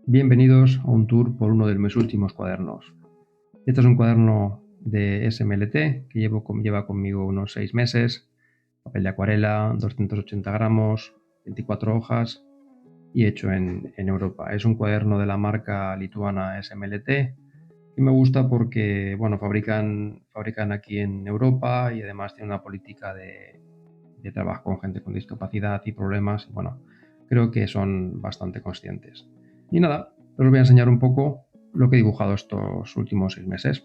Bienvenidos a un tour por uno de mis últimos cuadernos. Este es un cuaderno de SMLT que lleva conmigo unos 6 meses, papel de acuarela, 280 gramos, 24 hojas y hecho en Europa. Es un cuaderno de la marca lituana SMLT y me gusta porque fabrican aquí en Europa y además tiene una política de trabajo con gente con discapacidad y problemas. Creo que son bastante conscientes. Y nada, os voy a enseñar un poco lo que he dibujado estos últimos 6 meses.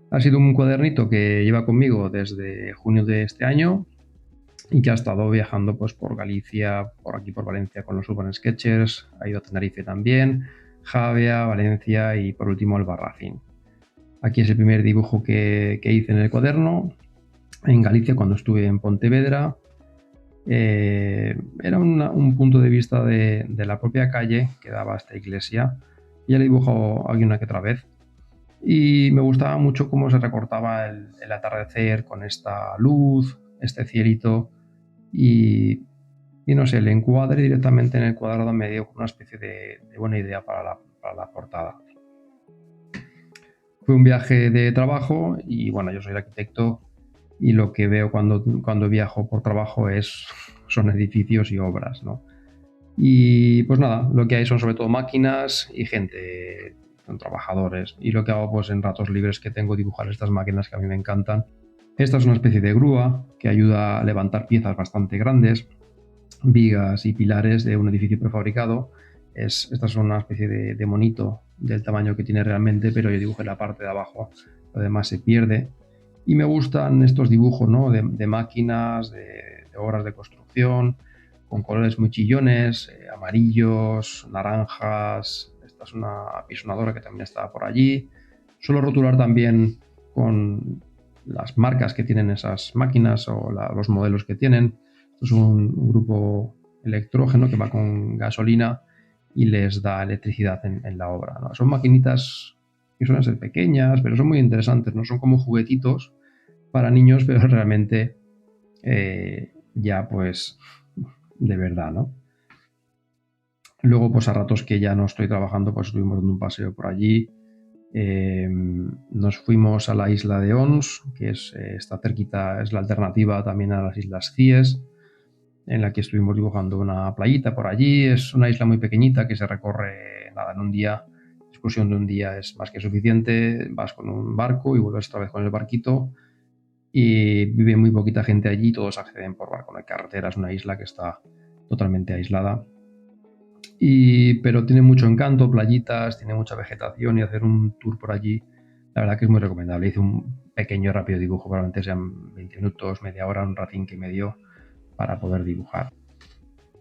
Ha sido un cuadernito que lleva conmigo desde junio de este año y que ha estado viajando pues, por Galicia, por aquí por Valencia con los Urban Sketchers, ha ido a Tenerife también, Javea, Valencia y por último el Barracín. Aquí es el primer dibujo que hice en el cuaderno, en Galicia cuando estuve en Pontevedra. Era un punto de vista de la propia calle que daba a esta iglesia. Ya le he dibujado aquí una que otra vez. Y me gustaba mucho cómo se recortaba el atardecer con esta luz, este cielito. Y no sé, el encuadre directamente en el cuadrado me dio una especie de buena idea para la portada. Fue un viaje de trabajo y bueno, yo soy el arquitecto y lo que veo cuando viajo por trabajo son edificios y obras, ¿no? Y pues nada, lo que hay son sobre todo máquinas y gente, son trabajadores. Y lo que hago pues en ratos libres que tengo dibujar estas máquinas que a mí me encantan. Esta es una especie de grúa que ayuda a levantar piezas bastante grandes, vigas y pilares de un edificio prefabricado. Esta es una especie de monito del tamaño que tiene realmente, pero yo dibujé la parte de abajo, lo demás se pierde. Y me gustan estos dibujos, ¿no? de máquinas, de obras de construcción, con colores muy chillones, amarillos, naranjas. Esta es una apisonadora que también está por allí. Suelo rotular también con las marcas que tienen esas máquinas o los modelos que tienen. Esto es un grupo electrógeno que va con gasolina y les da electricidad en la obra, ¿no? Son maquinitas que suelen ser pequeñas, pero son muy interesantes, ¿no? Son como juguetitos para niños, pero realmente ya pues de verdad, ¿no? Luego, pues a ratos que ya no estoy trabajando, pues estuvimos dando un paseo por allí. Nos fuimos a la isla de Ons, que está cerquita, es la alternativa también a las islas Cíes, en la que estuvimos dibujando una playita por allí. Es una isla muy pequeñita que se recorre nada en un día. La excursión de un día es más que suficiente. Vas con un barco y vuelves otra vez con el barquito. Y vive muy poquita gente allí, todos acceden por barco, no hay carretera, es una isla que está totalmente aislada. Pero tiene mucho encanto, playitas, tiene mucha vegetación y hacer un tour por allí, la verdad que es muy recomendable. Hice un pequeño rápido dibujo, probablemente sean 20 minutos, media hora, un ratín que me dio para poder dibujar.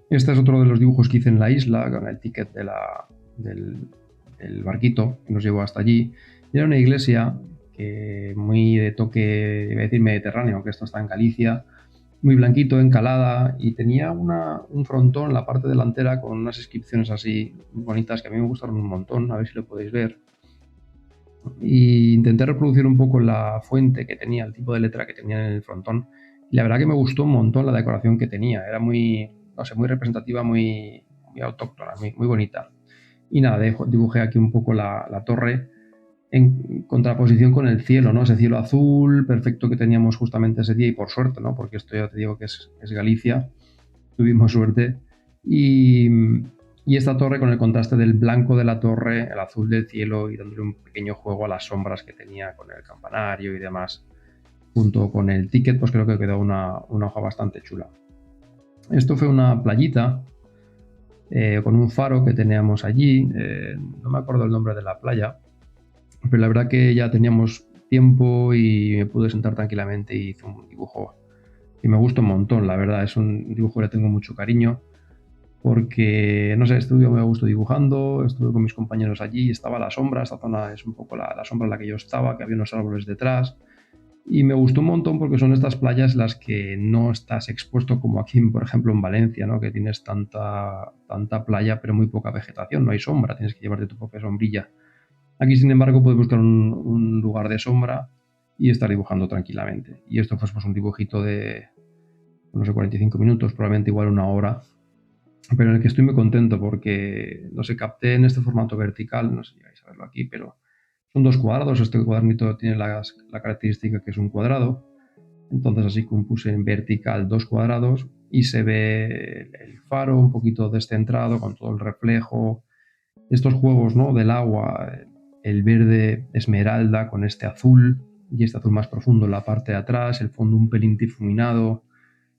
Este es otro de los dibujos que hice en la isla, con el ticket del barquito que nos llevó hasta allí. Y era una iglesia que muy de toque, iba a decir mediterráneo, aunque esto está en Galicia, muy blanquito, encalada, y tenía un frontón en la parte delantera con unas inscripciones así bonitas que a mí me gustaron un montón, a ver si lo podéis ver. Y intenté reproducir un poco la fuente que tenía, el tipo de letra que tenía en el frontón. Y la verdad que me gustó un montón la decoración que tenía, era muy, no sé, muy representativa, muy autóctona, muy bonita. Y nada, dibujé aquí un poco la torre en contraposición con el cielo, ¿no? Ese cielo azul perfecto que teníamos justamente ese día y por suerte, ¿no? Porque esto ya te digo que es Galicia, tuvimos suerte. Y, y esta torre con el contraste del blanco de la torre, el azul del cielo y dándole un pequeño juego a las sombras que tenía con el campanario y demás, junto con el ticket, pues creo que quedó una hoja bastante chula. Esto fue una playita con un faro que teníamos allí, no me acuerdo el nombre de la playa, pero la verdad que ya teníamos tiempo y me pude sentar tranquilamente y hice un dibujo que me gusta un montón, la verdad. Es un dibujo que le tengo mucho cariño porque, no sé, estuve muy a gusto dibujando, estuve con mis compañeros allí, estaba la sombra, esta zona es un poco la sombra en la que yo estaba, que había unos árboles detrás, y me gustó un montón porque son estas playas las que no estás expuesto como aquí, por ejemplo, en Valencia, ¿no? Que tienes tanta playa pero muy poca vegetación, no hay sombra, tienes que llevarte tu propia sombrilla. Aquí, sin embargo, puedes buscar un lugar de sombra y estar dibujando tranquilamente. Y esto fue pues un dibujito de, no sé, 45 minutos, probablemente igual una hora, pero en el que estoy muy contento porque, no sé, capté en este formato vertical, no sé si vais a verlo aquí, pero son dos cuadrados. Este cuadernito tiene la característica que es un cuadrado, entonces así compuse en vertical dos cuadrados y se ve el faro un poquito descentrado con todo el reflejo. Estos juegos, ¿no?, del agua, el verde esmeralda con este azul y este azul más profundo en la parte de atrás, el fondo un pelín difuminado,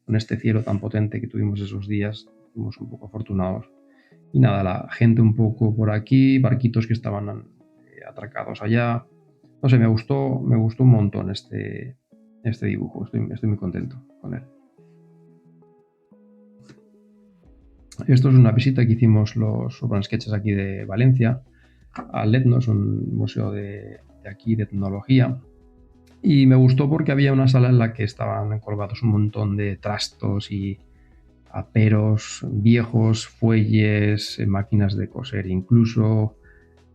con este cielo tan potente que tuvimos esos días, fuimos un poco afortunados. Y nada, la gente un poco por aquí, barquitos que estaban atracados allá. No sé, me gustó un montón este dibujo, estoy muy contento con él. Esto es una visita que hicimos los Urban Sketches aquí de Valencia, al Etnos, un museo de aquí de tecnología. Y me gustó porque había una sala en la que estaban colgados un montón de trastos y aperos viejos, fuelles, máquinas de coser, incluso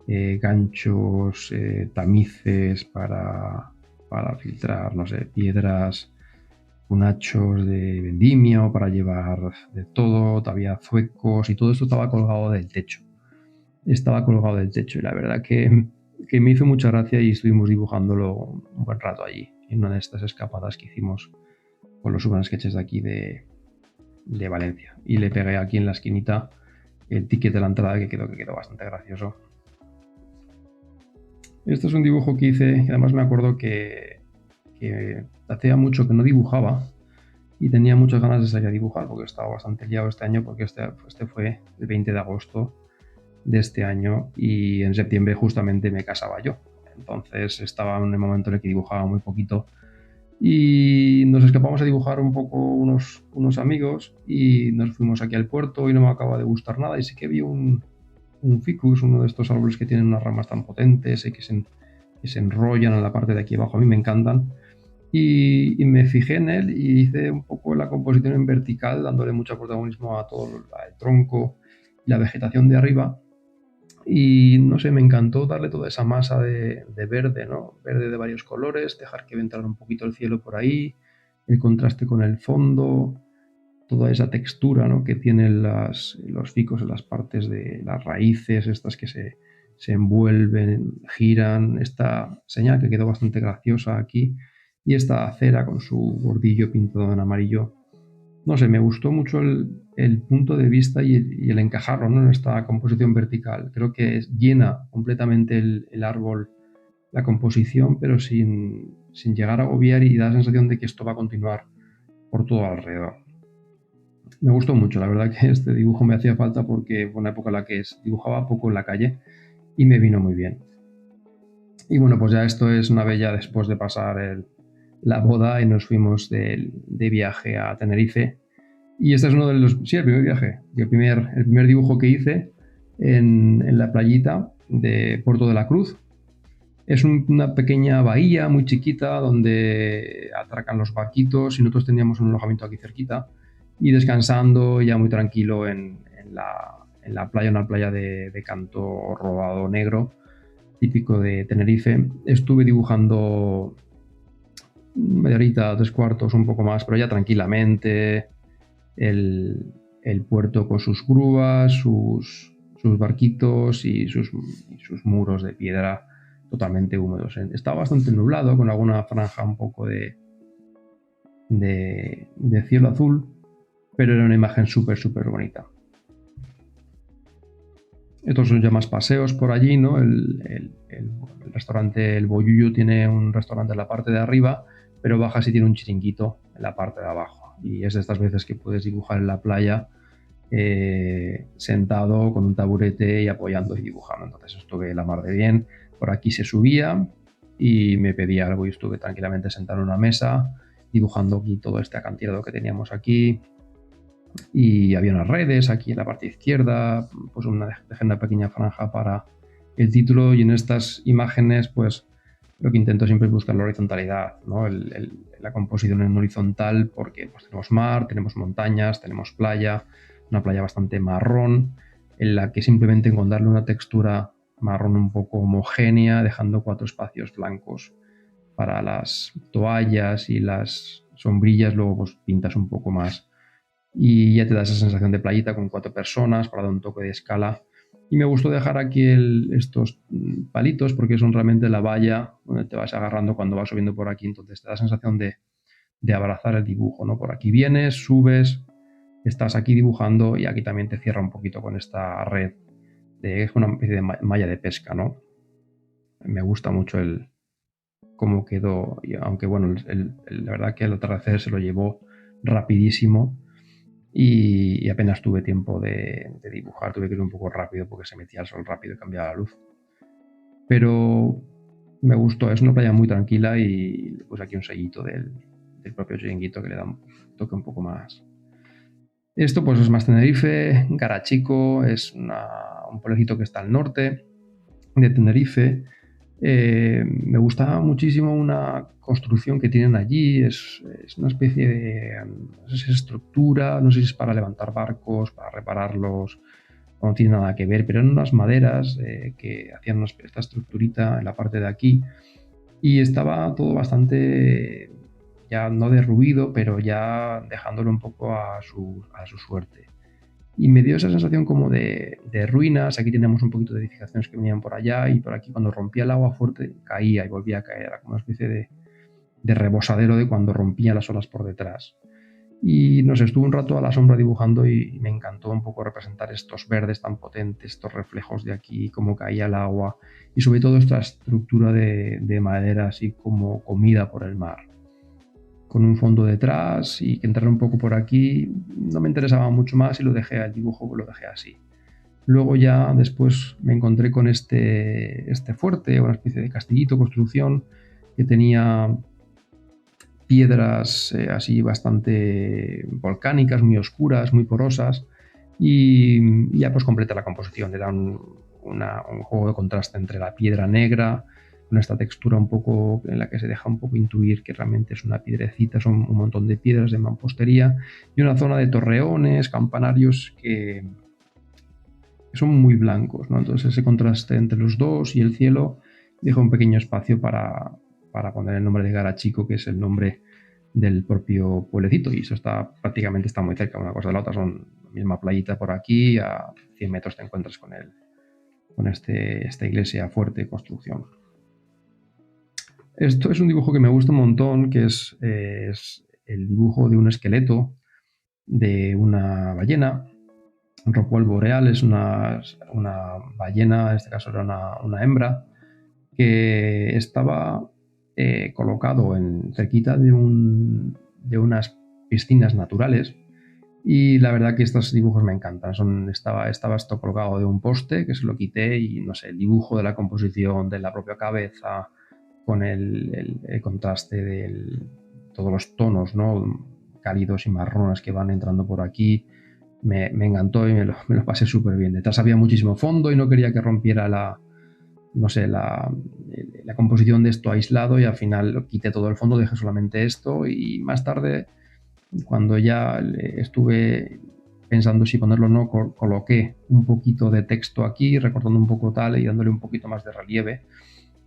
ganchos, tamices para filtrar, no sé, piedras, cunachos de vendimia para llevar de todo, había zuecos y todo esto estaba colgado del techo. Estaba colgado del techo y la verdad que me hizo mucha gracia y estuvimos dibujándolo un buen rato allí, en una de estas escapadas que hicimos con los Urban Sketches de aquí de Valencia. Y le pegué aquí en la esquinita el ticket de la entrada que quedó bastante gracioso. Esto es un dibujo que hice y además me acuerdo que hacía mucho que no dibujaba y tenía muchas ganas de salir a dibujar porque estaba bastante liado este año porque este fue el 20 de agosto de este año y en septiembre justamente me casaba yo. Entonces estaba en el momento en el que dibujaba muy poquito y nos escapamos a dibujar un poco unos amigos y nos fuimos aquí al puerto y no me acaba de gustar nada y sí que vi un ficus, uno de estos árboles que tienen unas ramas tan potentes y que se enrollan en la parte de aquí abajo, a mí me encantan. Y me fijé en él y hice un poco la composición en vertical, dándole mucho protagonismo a todo el tronco y la vegetación de arriba. Y no sé, me encantó darle toda esa masa de verde, ¿no? Verde de varios colores, dejar que entrara un poquito el cielo por ahí, el contraste con el fondo, toda esa textura, ¿no?, que tienen los ficus en las partes de las raíces, estas que se envuelven, giran, esta señal que quedó bastante graciosa aquí, y esta acera con su bordillo pintado en amarillo. No sé, me gustó mucho el punto de vista y el encajarlo, ¿no?, en esta composición vertical. Creo que llena completamente el árbol la composición, pero sin llegar a agobiar y da la sensación de que esto va a continuar por todo alrededor. Me gustó mucho, la verdad que este dibujo me hacía falta porque fue una época en la que dibujaba poco en la calle y me vino muy bien. Y bueno, pues ya esto es una vez ya después de pasar la boda y nos fuimos de viaje a Tenerife. Y este es uno de los... Sí, el primer viaje. El primer dibujo que hice en la playita de Puerto de la Cruz. Es una pequeña bahía muy chiquita donde atracan los barquitos y nosotros teníamos un alojamiento aquí cerquita y descansando ya muy tranquilo en la playa, una playa de canto rodado negro típico de Tenerife. Estuve dibujando media horita, 3 cuartos, un poco más, pero ya tranquilamente el puerto con sus grúas, sus barquitos y sus muros de piedra totalmente húmedos. Estaba bastante nublado, con alguna franja un poco de cielo azul, pero era una imagen súper, súper bonita. Estos son ya más paseos por allí, ¿no? El restaurante El Boyullo tiene un restaurante en la parte de arriba, pero bajas y tiene un chiringuito en la parte de abajo. Y es de estas veces que puedes dibujar en la playa sentado con un taburete y apoyando y dibujando. Entonces estuve la mar de bien. Por aquí se subía y me pedía algo y estuve tranquilamente sentado en una mesa dibujando aquí todo este acantilado que teníamos aquí. Y había unas redes aquí en la parte izquierda, pues dejé una pequeña franja para el título, y en estas imágenes pues lo que intento siempre es buscar la horizontalidad, ¿no? La composición en horizontal, porque pues tenemos mar, tenemos montañas, tenemos playa, una playa bastante marrón, en la que simplemente encontrarle una textura marrón un poco homogénea, dejando 4 espacios blancos para las toallas y las sombrillas, luego pues pintas un poco más y ya te da esa sensación de playita con 4 personas para dar un toque de escala. Y me gustó dejar aquí estos palitos porque son realmente la valla donde te vas agarrando cuando vas subiendo por aquí, entonces te da la sensación de abrazar el dibujo, ¿no? Por aquí vienes, subes, estás aquí dibujando y aquí también te cierra un poquito con esta red, es una especie de malla de pesca, ¿no? Me gusta mucho cómo quedó, y aunque bueno, la verdad que el atardecer se lo llevó rapidísimo y apenas tuve tiempo de dibujar, tuve que ir un poco rápido porque se metía el sol rápido y cambiaba la luz. Pero me gustó, es una playa muy tranquila y le puse aquí un sellito del propio chiringuito que le da un toque un poco más. Esto pues es más Tenerife, Garachico, es un pueblecito que está al norte de Tenerife. Me gustaba muchísimo una construcción que tienen allí, es una especie de, no sé si es estructura, no sé si es para levantar barcos, para repararlos, no tiene nada que ver, pero eran unas maderas que hacían esta estructurita en la parte de aquí y estaba todo bastante, ya no derruido, pero ya dejándolo un poco a su suerte. Y me dio esa sensación como de ruinas. Aquí tenemos un poquito de edificaciones que venían por allá y por aquí cuando rompía el agua fuerte caía y volvía a caer. Era como una especie de rebosadero de cuando rompía las olas por detrás. Y no sé, estuve un rato a la sombra dibujando y me encantó un poco representar estos verdes tan potentes, estos reflejos de aquí, cómo caía el agua y sobre todo esta estructura de madera así como comida por el mar, con un fondo detrás y que entrara un poco por aquí. No me interesaba mucho más y lo dejé al dibujo, lo dejé así. Luego ya después me encontré con este fuerte, una especie de castillito, construcción, que tenía piedras así bastante volcánicas, muy oscuras, muy porosas, y ya pues completa la composición. Le da un juego de contraste entre la piedra negra, con esta textura un poco en la que se deja un poco intuir que realmente es una piedrecita, son un montón de piedras de mampostería, y una zona de torreones, campanarios que son muy blancos, ¿no? Entonces ese contraste entre los dos y el cielo deja un pequeño espacio para poner el nombre de Garachico, que es el nombre del propio pueblecito, y eso prácticamente está muy cerca una cosa de la otra, son la misma playita por aquí, a 100 metros te encuentras con esta iglesia fuerte construcción. Esto es un dibujo que me gusta un montón, que es el dibujo de un esqueleto de una ballena. Rockwell boreal es una ballena, en este caso era una hembra, que estaba colocado cerquita de unas piscinas naturales. Y la verdad que estos dibujos me encantan. Estaba esto colgado de un poste que se lo quité y no sé, el dibujo de la composición de la propia cabeza con el contraste de todos los tonos, ¿no? Cálidos y marrones que van entrando por aquí. Me encantó y me lo pasé súper bien. Detrás había muchísimo fondo y no quería que rompiera no sé, la composición de esto aislado, y al final quité todo el fondo, dejé solamente esto y más tarde, cuando ya estuve pensando si ponerlo o no, coloqué un poquito de texto aquí, recortando un poco tal y dándole un poquito más de relieve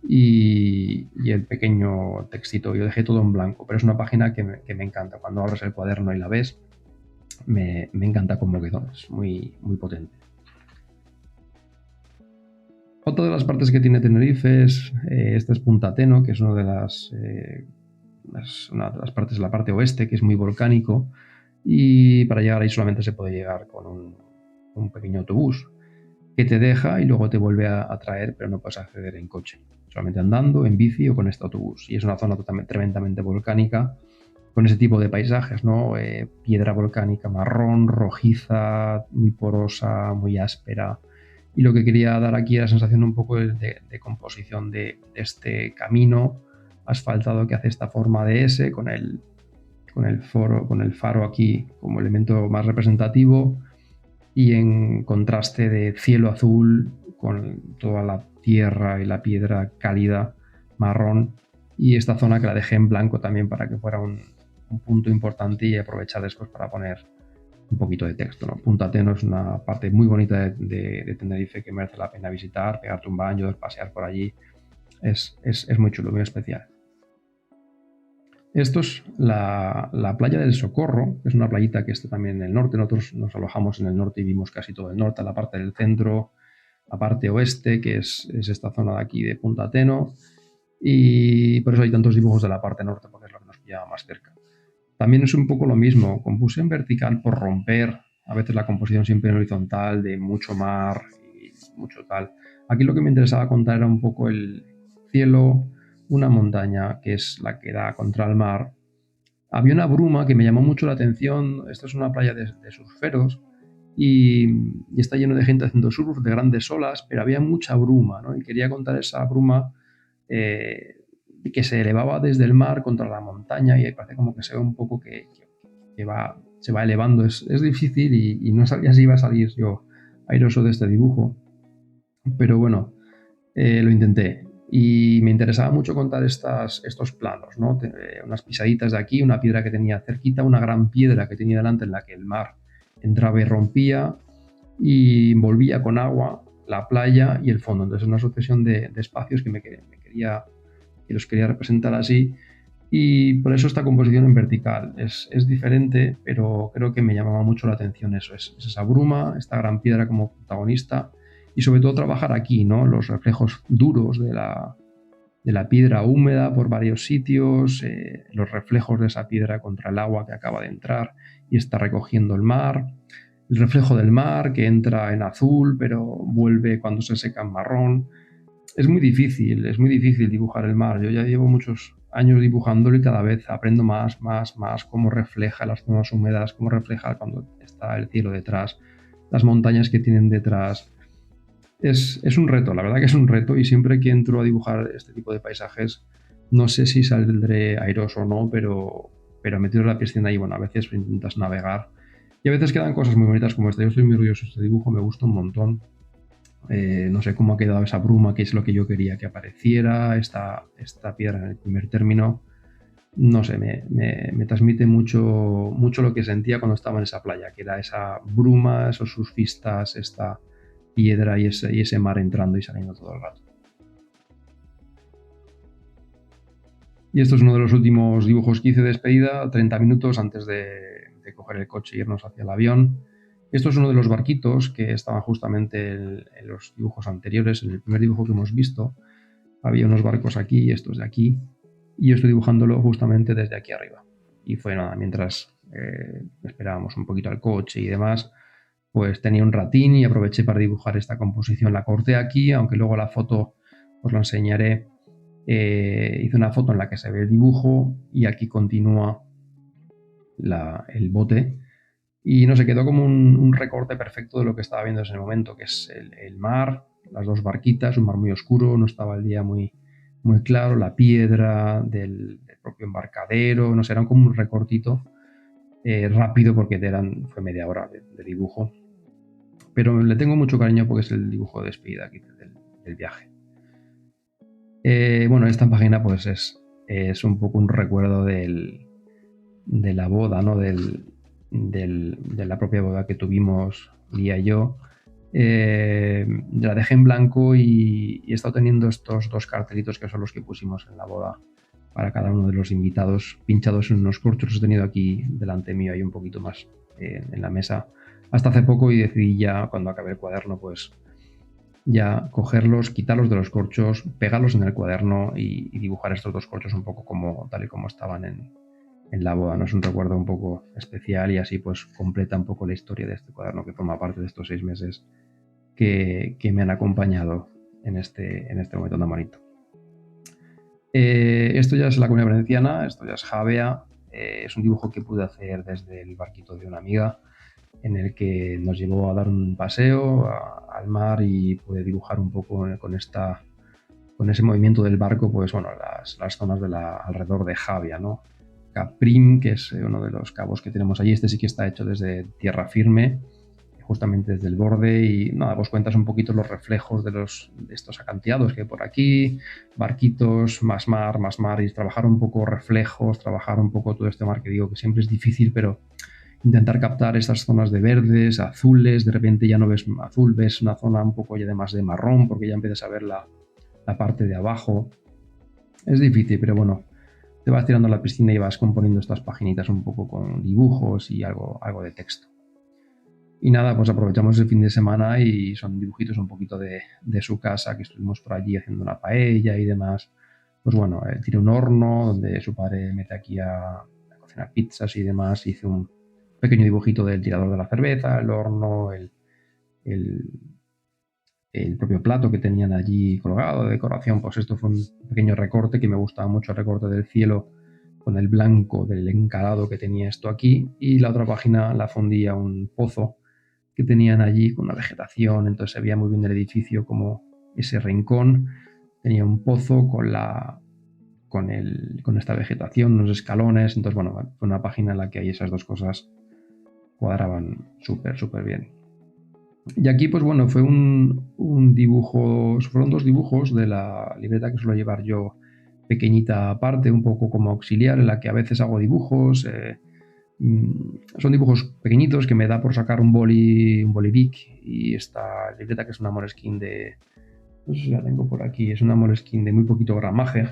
y el pequeño textito. Yo dejé todo en blanco, pero es una página que me encanta. Cuando abres el cuaderno y la ves, me encanta cómo quedó, es muy, muy potente. Otra de las partes que tiene Tenerife esta es Punta Teno, que es una de las partes de la parte oeste, que es muy volcánico, y para llegar ahí solamente se puede llegar con un pequeño autobús que te deja y luego te vuelve a traer, pero no puedes acceder en coche, solamente andando, en bici o con este autobús. Y es una zona tremendamente volcánica, con ese tipo de paisajes, ¿no? Piedra volcánica marrón, rojiza, muy porosa, muy áspera. Y lo que quería dar aquí era la sensación un poco de composición de este camino asfaltado que hace esta forma de S, con el faro aquí como elemento más representativo, y en contraste de cielo azul con toda la tierra y la piedra cálida marrón, y esta zona que la dejé en blanco también para que fuera un punto importante y aprovechar después para poner un poquito de texto, ¿no? Punta Teno es una parte muy bonita de Tenerife que merece la pena visitar, pegarte un baño, pasear por allí. Es muy chulo, muy especial. Esto es la playa del Socorro, que es una playita que está también en el norte. Nosotros nos alojamos en el norte y vimos casi todo el norte, la parte del centro, la parte oeste, que es esta zona de aquí de Punta Teno. Y por eso hay tantos dibujos de la parte norte, porque es lo que nos pillaba más cerca. También es un poco lo mismo, compuse en vertical por romper a veces la composición siempre en horizontal de mucho mar y mucho tal. Aquí lo que me interesaba contar era un poco el cielo, una montaña que es la que da contra el mar. Había una bruma que me llamó mucho la atención. Esta es una playa de surferos y está lleno de gente haciendo surf de grandes olas, pero había mucha bruma, ¿no? Y quería contar esa bruma eh, que se elevaba desde el mar contra la montaña y parece como que se ve un poco que se va elevando. Es difícil y no sabía si iba a salir yo airoso de este dibujo, pero bueno, lo intenté. Y me interesaba mucho contar estos planos, ¿no? Unas pisaditas de aquí, una piedra que tenía cerquita, una gran piedra que tenía delante en la que el mar entraba y rompía y envolvía con agua la playa y el fondo. Entonces una sucesión de espacios que que los quería representar así, y por eso esta composición en vertical es diferente, pero creo que me llamaba mucho la atención eso, es esa bruma, esta gran piedra como protagonista, y sobre todo trabajar aquí, ¿no? Los reflejos duros de la piedra húmeda por varios sitios, los reflejos de esa piedra contra el agua que acaba de entrar y está recogiendo el mar, el reflejo del mar que entra en azul pero vuelve cuando se seca en marrón. Es muy difícil dibujar el mar. Yo ya llevo muchos años dibujándolo y cada vez aprendo más cómo refleja las zonas húmedas, cómo refleja cuando está el cielo detrás, las montañas que tienen detrás. Es un reto, la verdad que es un reto, y siempre que entro a dibujar este tipo de paisajes, no sé si saldré airoso o no, pero me tiro a la piscina y bueno, a veces intentas navegar y a veces quedan cosas muy bonitas como esta. Yo estoy muy orgulloso de este dibujo, me gusta un montón. No sé cómo ha quedado esa bruma, que es lo que yo quería que apareciera, esta piedra en el primer término. No sé, me transmite mucho lo que sentía cuando estaba en esa playa, que era esa bruma, esos surfistas, esta piedra y ese mar entrando y saliendo todo el rato. Y esto es uno de los últimos dibujos que hice de despedida, 30 minutos antes de coger el coche e irnos hacia el avión. Esto es uno de los barquitos que estaban justamente en los dibujos anteriores. En el primer dibujo que hemos visto había unos barcos aquí y estos de aquí, y yo estoy dibujándolo justamente desde aquí arriba. Y fue nada, mientras esperábamos un poquito al coche y demás, pues tenía un ratín y aproveché para dibujar esta composición. La corté aquí, aunque luego la foto os la enseñaré. Hice una foto en la que se ve el dibujo y aquí continúa el bote, y no sé, quedó como un recorte perfecto de lo que estaba viendo en ese momento, que es el mar, las dos barquitas, un mar muy oscuro, no estaba el día muy claro, la piedra del propio embarcadero, no sé, era como un recortito rápido porque fue media hora de dibujo, pero le tengo mucho cariño porque es el dibujo de despedida aquí del viaje. Bueno, esta página pues es un poco un recuerdo de la boda, ¿no? De la propia boda que tuvimos Lía y yo. La dejé en blanco y he estado teniendo estos dos cartelitos que son los que pusimos en la boda para cada uno de los invitados, pinchados en unos corchos. Los he tenido aquí delante mío, hay un poquito más en la mesa hasta hace poco, y decidí ya cuando acabé el cuaderno pues ya cogerlos, quitarlos de los corchos, pegarlos en el cuaderno y dibujar estos dos corchos un poco como tal y como estaban en la boda. ¿No? Es un recuerdo un poco especial y así pues completa un poco la historia de este cuaderno que forma parte de estos 6 meses que me han acompañado en este momento tan bonito. Esto ya es la Comunidad Valenciana, esto ya es Javea. Es un dibujo que pude hacer desde el barquito de una amiga, en el que nos llevó a dar un paseo al mar y pude dibujar un poco con ese movimiento del barco, pues bueno, las zonas alrededor de Javea, ¿no? Caprim, que es uno de los cabos que tenemos allí. Este sí que está hecho desde tierra firme, justamente desde el borde, y nada, pues cuentas un poquito los reflejos de estos acantilados que hay por aquí, barquitos, más mar, y trabajar un poco reflejos, trabajar un poco todo este mar que digo que siempre es difícil, pero intentar captar esas zonas de verdes, azules, de repente ya no ves azul, ves una zona un poco ya de más de marrón, porque ya empiezas a ver la parte de abajo. Es difícil, pero bueno, te vas tirando a la piscina y vas componiendo estas paginitas un poco con dibujos y algo de texto. Y nada, pues aprovechamos el fin de semana y son dibujitos un poquito de su casa, que estuvimos por allí haciendo una paella y demás. Pues bueno, tiene un horno donde su padre mete aquí a cocinar pizzas y demás. Hice un pequeño dibujito del tirador de la cerveza, el horno, el, el propio plato que tenían allí colgado de decoración. Pues esto fue un pequeño recorte que me gustaba mucho, el recorte del cielo con el blanco del encalado que tenía esto aquí. Y la otra página la fundía un pozo que tenían allí con la vegetación, entonces se veía muy bien el edificio como ese rincón tenía un pozo con esta vegetación, unos escalones, entonces bueno, fue una página en la que ahí esas dos cosas cuadraban súper bien. Y aquí pues bueno, fue un dibujo, fueron dos dibujos de la libreta que suelo llevar yo pequeñita aparte, un poco como auxiliar, en la que a veces hago dibujos, son dibujos pequeñitos que me da por sacar un boli Bic, y esta libreta que es una Moleskine no sé si la tengo por aquí, es una Moleskine de muy poquito gramaje,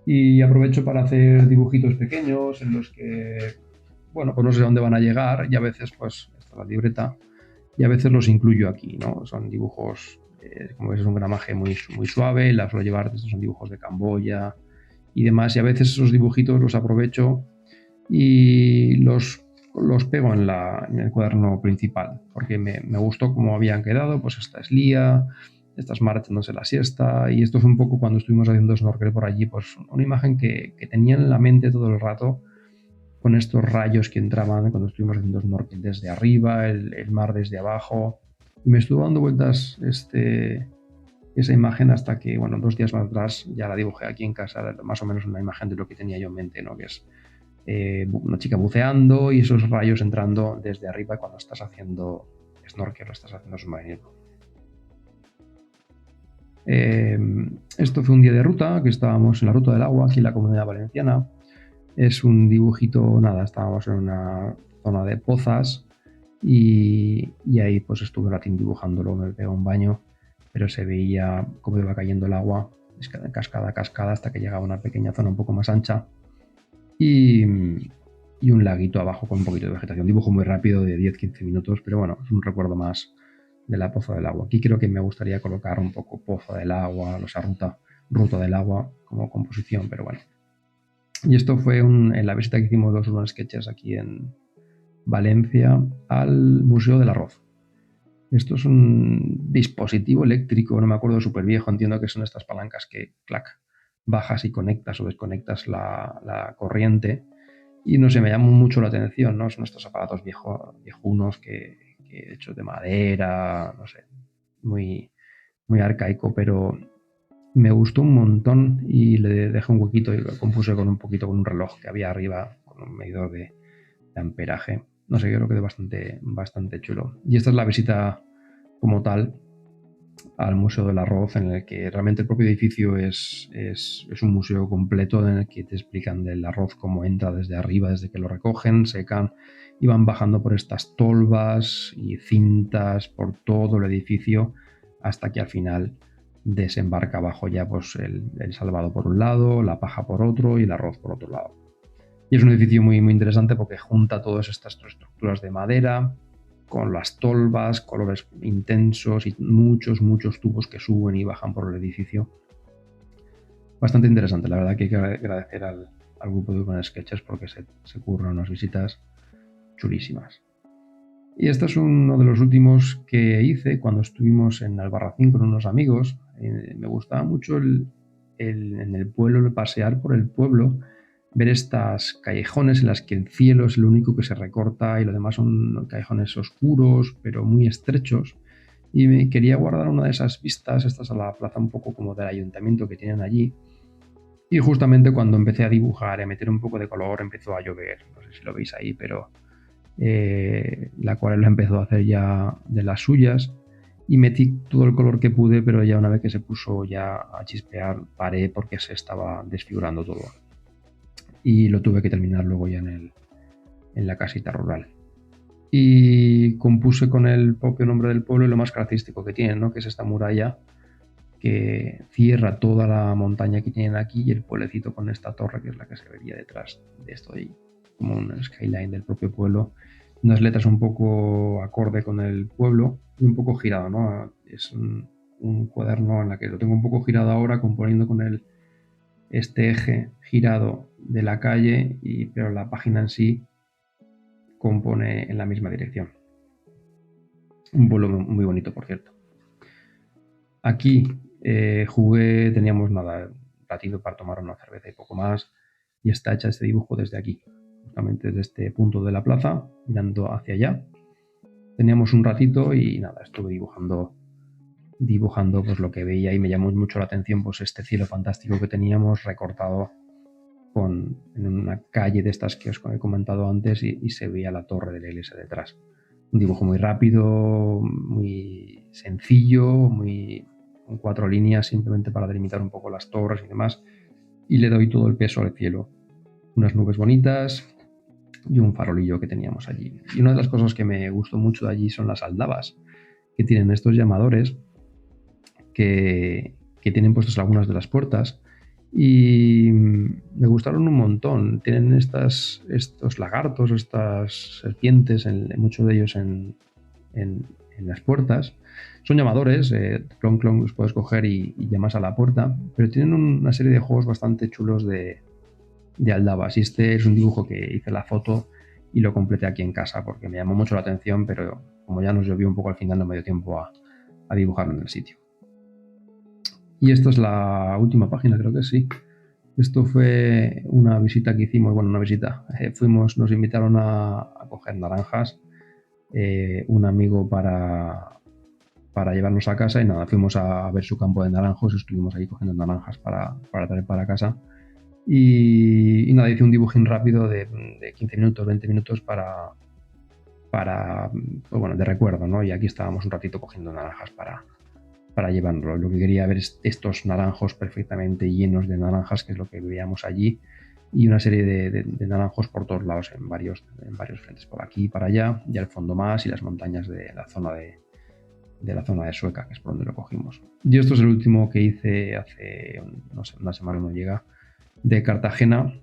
y aprovecho para hacer dibujitos pequeños en los que, bueno, pues no sé dónde van a llegar, y a veces pues esta es la libreta y a veces los incluyo aquí, ¿no? Son dibujos, como ves, es un gramaje muy suave, las suelo llevar, estos son dibujos de Camboya y demás, y a veces esos dibujitos los aprovecho y los pego en el cuaderno principal, porque me gustó cómo habían quedado. Pues esta es Lía, esta es Mar echándose la siesta, y esto es un poco cuando estuvimos haciendo snorkel por allí, pues una imagen que tenía en la mente todo el rato, con estos rayos que entraban cuando estuvimos haciendo snorkel desde arriba, el mar desde abajo, y me estuvo dando vueltas esa imagen hasta que, bueno, 2 días más atrás ya la dibujé aquí en casa, más o menos una imagen de lo que tenía yo en mente, ¿no? Que es una chica buceando y esos rayos entrando desde arriba cuando estás haciendo snorkel o estás haciendo submarinismo. Esto fue un día de ruta, que estábamos en la ruta del agua aquí en la Comunidad Valenciana. Es un dibujito, nada, estábamos en una zona de pozas y ahí pues estuve un ratín dibujándolo, me pegó un baño, pero se veía cómo iba cayendo el agua, cascada a cascada, hasta que llegaba a una pequeña zona un poco más ancha y un laguito abajo con un poquito de vegetación. Dibujo muy rápido de 10-15 minutos, pero bueno, es un recuerdo más de la Poza del Agua. Aquí creo que me gustaría colocar un poco Poza del Agua, o sea, ruta del agua como composición, pero bueno. Y esto fue en la visita que hicimos los Urban Sketches aquí en Valencia al Museo del Arroz. Esto es un dispositivo eléctrico, no me acuerdo, súper viejo, entiendo que son estas palancas que, clac, bajas y conectas o desconectas la corriente. Y no sé, me llamó mucho la atención, ¿no? Son estos aparatos viejunos que hechos de madera, no sé, muy arcaico, pero me gustó un montón y le dejé un huequito y lo compuse con un reloj que había arriba, con un medidor de amperaje. No sé, yo creo que es bastante chulo. Y esta es la visita como tal al Museo del Arroz, en el que realmente el propio edificio es un museo completo en el que te explican del arroz cómo entra desde arriba, desde que lo recogen, secan y van bajando por estas tolvas y cintas por todo el edificio hasta que al final desembarca abajo ya pues el salvado por un lado, la paja por otro y el arroz por otro lado. Y es un edificio muy interesante porque junta todas estas estructuras de madera con las tolvas, colores intensos y muchos tubos que suben y bajan por el edificio. Bastante interesante, la verdad que hay que agradecer al grupo de Urban Sketches porque se curran unas visitas chulísimas. Y este es uno de los últimos que hice cuando estuvimos en Albarracín con unos amigos. Me gustaba mucho en el pueblo, el pasear por el pueblo, ver estas callejones en las que el cielo es lo único que se recorta y lo demás son callejones oscuros pero muy estrechos, y me quería guardar una de esas vistas, estas a la plaza un poco como del ayuntamiento que tienen allí, y justamente cuando empecé a dibujar y a meter un poco de color empezó a llover, no sé si lo veis ahí, pero la acuarela empezó a hacer ya de las suyas y metí todo el color que pude, pero ya una vez que se puso ya a chispear paré porque se estaba desfigurando todo y lo tuve que terminar luego ya en la casita rural. Y compuse con el propio nombre del pueblo y lo más característico que tiene, ¿no? Que es esta muralla que cierra toda la montaña que tienen aquí y el pueblecito con esta torre que es la que se vería detrás de esto de ahí, como un skyline del propio pueblo. Unas letras un poco acorde con el pueblo y un poco girado, ¿no? Es un cuaderno en la que lo tengo un poco girado ahora, componiendo con este eje girado de la calle, pero la página en sí compone en la misma dirección. Un pueblo muy bonito, por cierto. Aquí jugué, teníamos nada, un ratito para tomar una cerveza y poco más, y está hecha este dibujo desde aquí, justamente desde este punto de la plaza, mirando hacia allá. Teníamos un ratito y nada, estuve dibujando pues lo que veía, y me llamó mucho la atención pues este cielo fantástico que teníamos recortado en una calle de estas que os he comentado antes, y se veía la torre de la iglesia detrás. Un dibujo muy rápido, muy sencillo, con 4 líneas simplemente para delimitar un poco las torres y demás, y le doy todo el peso al cielo. Unas nubes bonitas y un farolillo que teníamos allí. Y una de las cosas que me gustó mucho de allí son las aldabas, que tienen estos llamadores que tienen puestos algunas de las puertas, y me gustaron un montón. Tienen estos lagartos, estas serpientes, muchos de ellos en las puertas. Son llamadores, clon los puedes coger y llamas a la puerta, pero tienen una serie de juegos bastante chulos de aldabas. Y este es un dibujo que hice la foto y lo completé aquí en casa porque me llamó mucho la atención, pero como ya nos llovió un poco al final no me dio tiempo a dibujarlo en el sitio. Y esta es la última página, creo que sí. Esto fue una visita que hicimos, bueno, una visita. Nos invitaron a coger naranjas, un amigo para llevarnos a casa, y nada, fuimos a ver su campo de naranjos, estuvimos ahí cogiendo naranjas para traer para casa. Y nada, hice un dibujín rápido de 15 minutos, 20 minutos para pues bueno, de recuerdo, ¿no? Y aquí estábamos un ratito cogiendo naranjas para llevarlo. Lo que quería ver es estos naranjos perfectamente llenos de naranjas, que es lo que veíamos allí, y una serie de naranjos por todos lados, en varios frentes, por aquí y para allá, y al fondo más, y las montañas de la zona de Sueca, que es por donde lo cogimos. Y esto es el último que hice hace, no sé, una semana no llega, de Cartagena,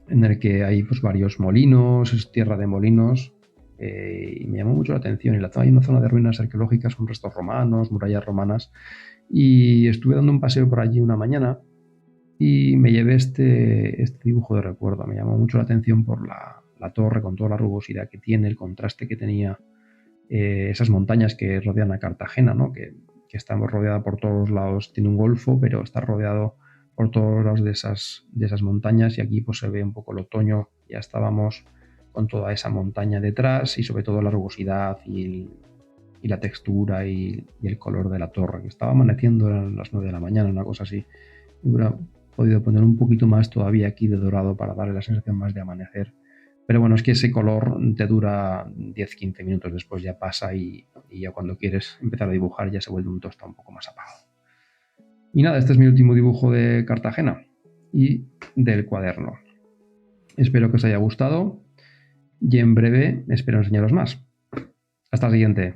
en el que hay pues varios molinos, es tierra de molinos, y me llamó mucho la atención. Y hay una zona de ruinas arqueológicas con restos romanos, murallas romanas, y estuve dando un paseo por allí una mañana y me llevé este dibujo de recuerdo. Me llamó mucho la atención por la torre, con toda la rugosidad que tiene, el contraste que tenía, esas montañas que rodean a Cartagena, ¿no? que estamos rodeada por todos lados. Tiene un golfo, pero está rodeado por todos lados de esas montañas, y aquí pues se ve un poco el otoño. Ya estábamos con toda esa montaña detrás, y sobre todo la rugosidad y la textura y el color de la torre, que estaba amaneciendo, eran las 9 de la mañana, una cosa así. Hubiera podido poner un poquito más todavía aquí de dorado para darle la sensación más de amanecer. Pero bueno, es que ese color te dura 10-15 minutos, después ya pasa, y ya cuando quieres empezar a dibujar ya se vuelve un tostado un poco más apagado. Y nada, este es mi último dibujo de Cartagena y del cuaderno. Espero que os haya gustado y en breve espero enseñaros más. Hasta el siguiente.